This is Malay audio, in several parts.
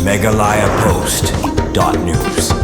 megalayapost.news.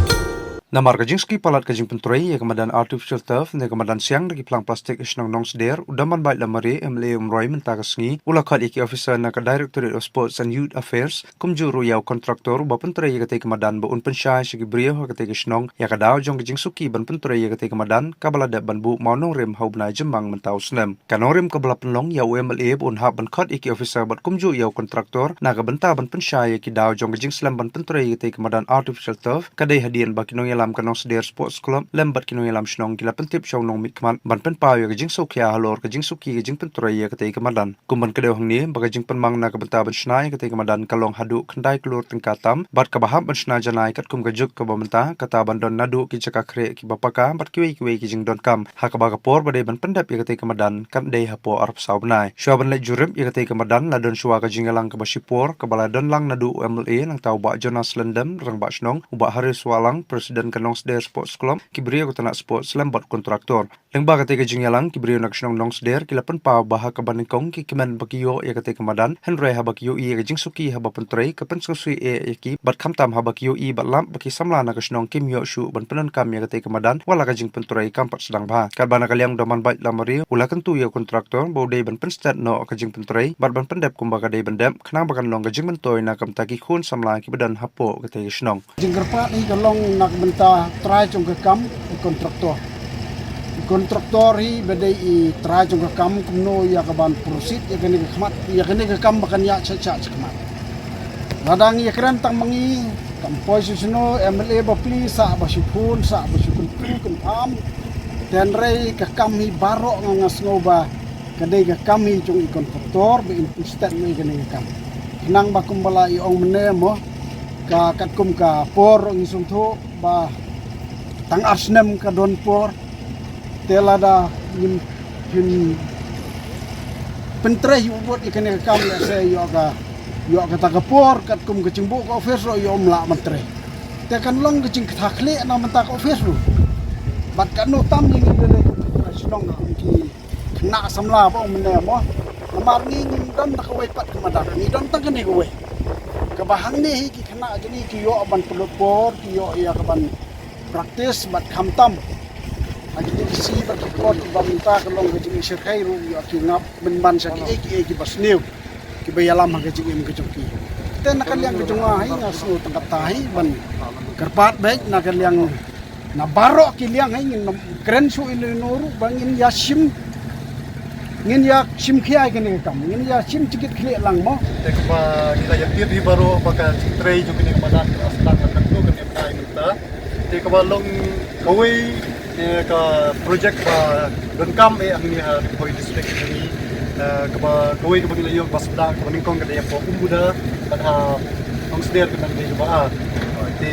Namar kajingski palat kajing penturai ya kemadan artificial turf ne kemadan siang lagi pelang plastik isnong nong seder udaman baik lamari MLA umroy mentagasngi ulakat iki officer na ka Directorate of Sports and Youth Affairs kumjuru yaw kontraktor ba penturai ya kate kemadan ba un pensyai sigi brio ha kate isnong ya kadaw jong kajing suki ban penturai ya kate kemadan kabalada ban bu maunong rem hau bnai jembang mentau snem kanong rem kabala penlong yaw MLA un hab ban kat iki officer bat kumju yaw kontraktor na ka benta ban pensyai ya kidaw jong kajing slam ban penturai ya kate kemadan artificial turf kadai hadian ba kinong lam kanong seder sports club lembat kinong lam shnong gila pentip shaw nong mikman ban pen paw ya kajing sokya halor kajing suki kajing penturai ya kate kemadan kumban kadeu hangni ba kajing penmang na ka benta ban shnai kate kemadan kalong hadu khandai klur tingkatam bat ka baham ban shna janai kat kum kajuk ka bamenta kata ban don nadu ki chaka khre ki bapaka bat kiwi kajing don kam ha ka ba ka por bade ban pendap ya kate kemadan kan dei hapo arap saw bnai shwa ban le jurim ya kate kemadan la don shwa kajing lang ka basipor ka bala don lang nadu MLA lang taw ba Jonas Lendem rang ba shnong uba Haris Walang presiden kanong sports club kibrio ko tanak sports lembat kontraktor lengba kate kajing yalang kibrio nak shnong nong sder kilapan pa baha ka baningkong ki kimen bakiyo ya kate kemadan henry ha bakiyo i kajing suki ha ba pentrai ka pen susui e ki bat khamtam ha bakiyo i bat lam baki samla na ka shnong kim yo shu ban penan kam ya kate kemadan wala kajing pentrai kampat sedang ba karbana kalyang doman bait lamari ula kentu ya kontraktor bode ban pen stat no kajing pentrai bat ban pendep kumba ka dei bandem khnang bakan long kajing mentoy na kam taki khun samla ki badan hapo kate shnong jinggerpat ni kalong nak benta try chung ke kam kontraktor hi bedai i try chung ke kam kumno ya ka ban prosit ya kene ke khmat ya kene ke kam bakan ya cha khmat ladang ya kran tang mangi kam posisino MLA ba pli sa ba shipun sa ba shipun kun am ten rei ke kam hi baro ngas ngoba kadai ke kam hi chung i kontraktor be instead me kene ke kam nang ba kumbala i ong mene mo ka kat kum ka por ngi sum tho ba tang arsnem ka don por telada nim pin pentre yu bot ikene kam ya se yo ka ta ka por kat kum ka chimbu ka office ro yo mla mentre te kan long ka ching thakle na menta ka office ro bat kan no tam ni de snong ki na samla ba mene mo amar ni don ta ka wai pat ka madak ni don ta kene ko wai ka bahang ni ki khana jeni ki yo ban por ki yo ya ka ban praktis bat khamtam agi si bat kot bamta kalong ke jing serkai ru yo ki ngap ben ban sa ki basnew ki bayalam ke jing ke joki ten nakal yang ke junga hai ngasu tangkap tai ban kerpat baik nakal yang na barok ki liang hai ngin kren su ini noru bangin ya sim ngin ya sim khia ke ne kam ngin ya sim cikit khile lang mo te ba kita ya tir baro bakal trei jo kini madan astak tak tu kini pai kita te ka balong kawai ka project ba donkam angni ha koi district ni ka ba kawai ka bagila yo basda ka ningkong ka ya po umbuda kan ha ong sder ka nang ni ba te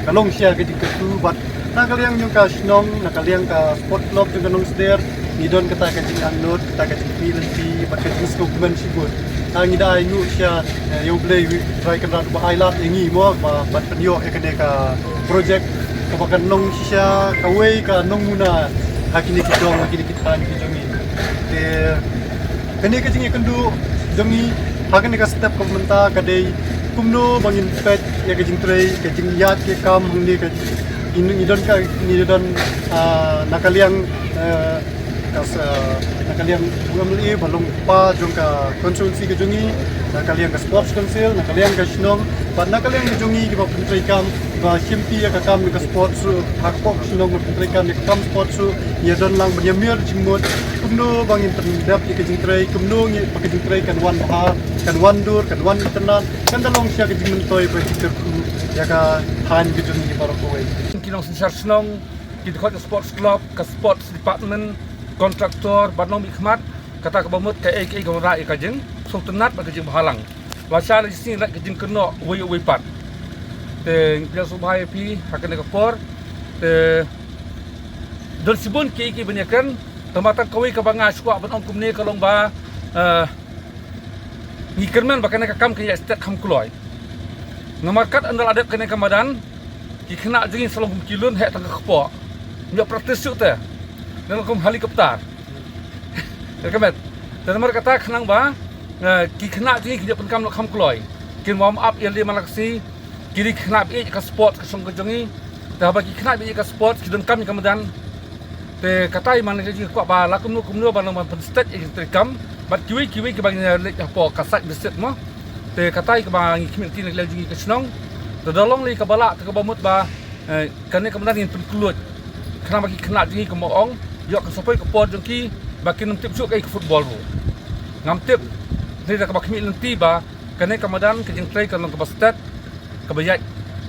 kalong siya ka dikatu bat nakaliang yung ka snong nakaliang ka sport club yung kanong sder ni don kata ka jing anot kata ka jing PLP bat ka jing dokumen sibut ang ida ay nu siya yung play try ka ba island ingi mo ba bat penyo e ka project kabakan nong siya kaway ka nong muna hakini kitong hakini kitan kijongi kani ka jingi kendu jongi hakini ka step komenta kadai kumno bangin pet ya ka jing tray ka jing yat ke kam hungni ka idon ka idon nakaliang nakaliang UMLA balong pa jong ka konsulsi ka jongi nakaliang ka sports council nakaliang ka shnong pa nakaliang ka jongi ki ba pentrai kam ba simpi ya ka kam ka sports hakpok shnong pentrai kam ka kam sports ya don lang banyamir jimot kumno bangin tendap ka jing trai kumno ngi pa ka jing trai kan wan ha kan wan dur kan wan internet kan dalong siya ka jing mentoy ba tikter ya ka han ka jongi para ko wai kinong shnong kita khot sports club ka sports department kontraktor banong mikmat kata kabamut ka ek gora ka jeng so tenat ba jeng halang washa la sini la jeng keno wei pat te pia subhai pi hakane ka por te dol sibun ki banyakan tamatan kawai ka banga skwa banong kumne kalong ba ni kerman bakane ka kam ka stat kham kloi ngamarkat andal adat kene kamadan ki kena jeng salong kilun he tang kpo nyo praktis su te nelakum helikopter, rekomen. Dan mereka kata kenang ba, ki kena jadi kita penkam nak kam kloi, kin warm up yang dia malaksi, kiri kena bi ka sport ka song ka jongi ta bagi kena bi ka sport kidon kam kemudian te katai man ji ko ba la kum nu ba no state kam bat kiwi ke bagi le po ka sat biset mo te katai ka ba ngi community le ji ka snong te dolong li ka bala te ka ba mut ba kan kemudian in penklut kena bagi kena ji ka mo ong yo ka sopoi ka pot jongki bakin tip su ka football ro ngam tip ni da ka ba kmi lenti ba kan kemudian ke jing play ka long ka state ka ba ya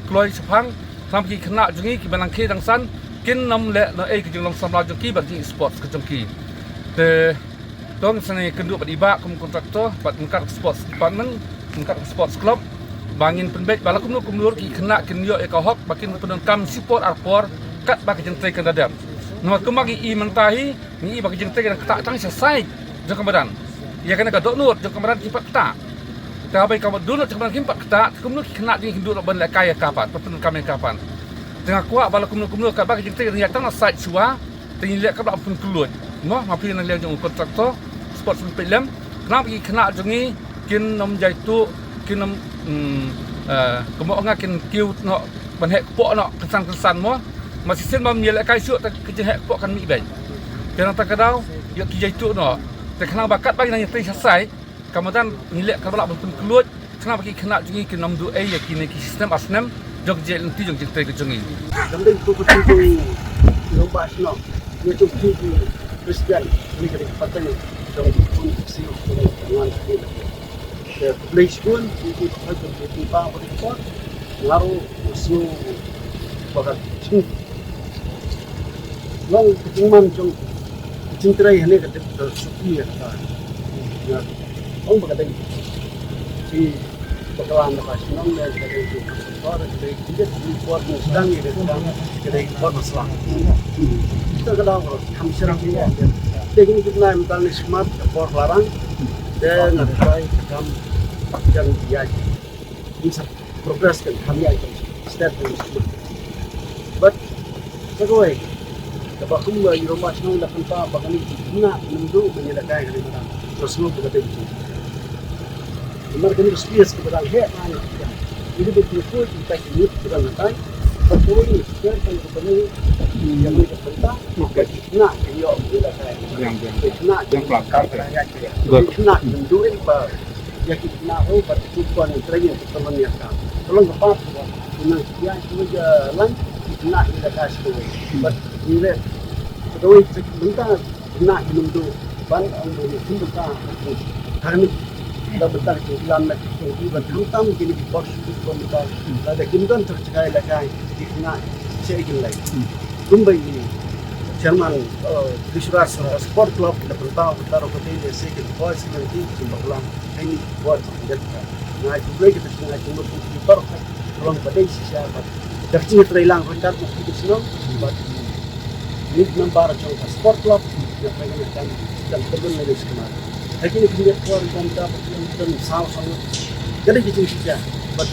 kloi sepang tham ki kena jungi ki banang ke dang san kin nam le na ke jing long sam la jongki ba ji sports ka jongki te tong sane kendu ba diba kum kontraktor bat ngkat sports department ngkat sports club bangin penbet bala kum nur ki kena kin yo e ka hok bakin penon kam support arpor kat ba ke jing play kan dadam no kumagi I mentahi ni ba ke jing play kan tak tang selesai jong kamadan ya kena ka dok nur jong kamadan ki pak tak tapi kalau dulu cakap kimpak kita, kemudian kena di hindu nak benda kaya kapan, pertama kami kapan. Tengah kuat bala kemudian kat bagi kita yang tengah site suah, tengah lihat kat pun keluar. Noh, mapi nak lihat jong kontraktor, sport film, kenapa bagi kena jongi, kin nom jaitu, kin nom kemudian kin kiu nak benhek pok nak kesan mo, masih sen mam lihat kaya suat kerja hek pok kan mi baik. Kenapa tak kadau, ya kijaitu no, terkenal bakat bagi nanya tengah selesai. Kemudian nilai kalau belum keluar, kenapa kita kena jungi ke nom dua ya kini sistem asnem jog jel nanti jog kita ke jungi. Kemudian tu betul lomba seno, dia tu Kristian ni kena patang jom pun sino dengan play school itu ada di bawah rekod lalu usul bagat long kecuman jom cintai hanya kata suki ya ông bậc đại thì bậc làm được cái nông này cái này có cái chỉ biết đi qua một đăng gì đấy cái này có một số kita cái đó làm serang ini jadi kita nak mental smart for larang dan ada saya kam yang dia bisa progress kan kami aja step by step but sesuai kalau kamu di rumah senang dah kenapa bahkan ini nak menunggu menyediakan hari mana terus mau berkata itu mereka ni space kepada hek mana jadi betul kita ini kita natai betul ini sekian kali yang mereka perintah nak yo yang pelakar nak menduin ba ya kita nak betul yang terakhir kita menyiapkan tolong cepat dengan sekian cuma jalan kita nak kita kasih but ini kedua sebentar nak menunggu ban untuk kita karena dah betul jalan nak kita bertam kini di bos itu komentar ada kimdan tercapai lagi di kena cekil lagi Mumbai ini Chairman Krishna Sport Club dah bertahu taruh hotel sekil boys nanti cuma pulang ini buat jadi nah juga kita tengah cuma kita pulang pada siapa dari sini terhilang rendah untuk itu semua buat ini member contoh Sport Club yang pengen dan terbun dari sekarang lagi ni kita keluar dan dapat dan sama jadi kita saja but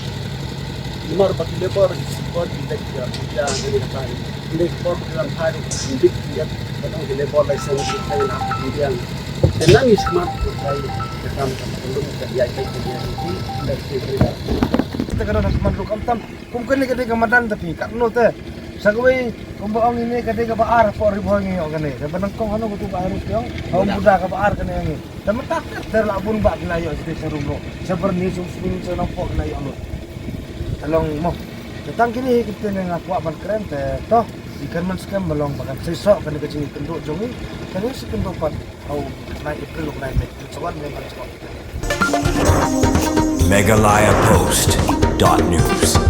lemar bagi lebar sport kita ya dari kata ini sport dalam hari ini dia datang di lebar license kita nak kemudian dan nangis smart saya dalam belum kerja kita ini dari kita kita kadang mandu kamtam mungkin kita kemadan tapi kat no teh sagwe kumbaong ini ketika baar for ribuan ini ogane dan benangkong ano betul baar yang au muda ka baar kene yang dan metakir terlabun bak na yo di serumno seperti sumsmin senopok na yo anu along mo datang kini kita dengan kuat ban keren teh toh ikan man scam belong bakan sesok kan kecil kenduk jongi kan si kenduk pat au naik keluk naik cuan memang cuan megalayapost.news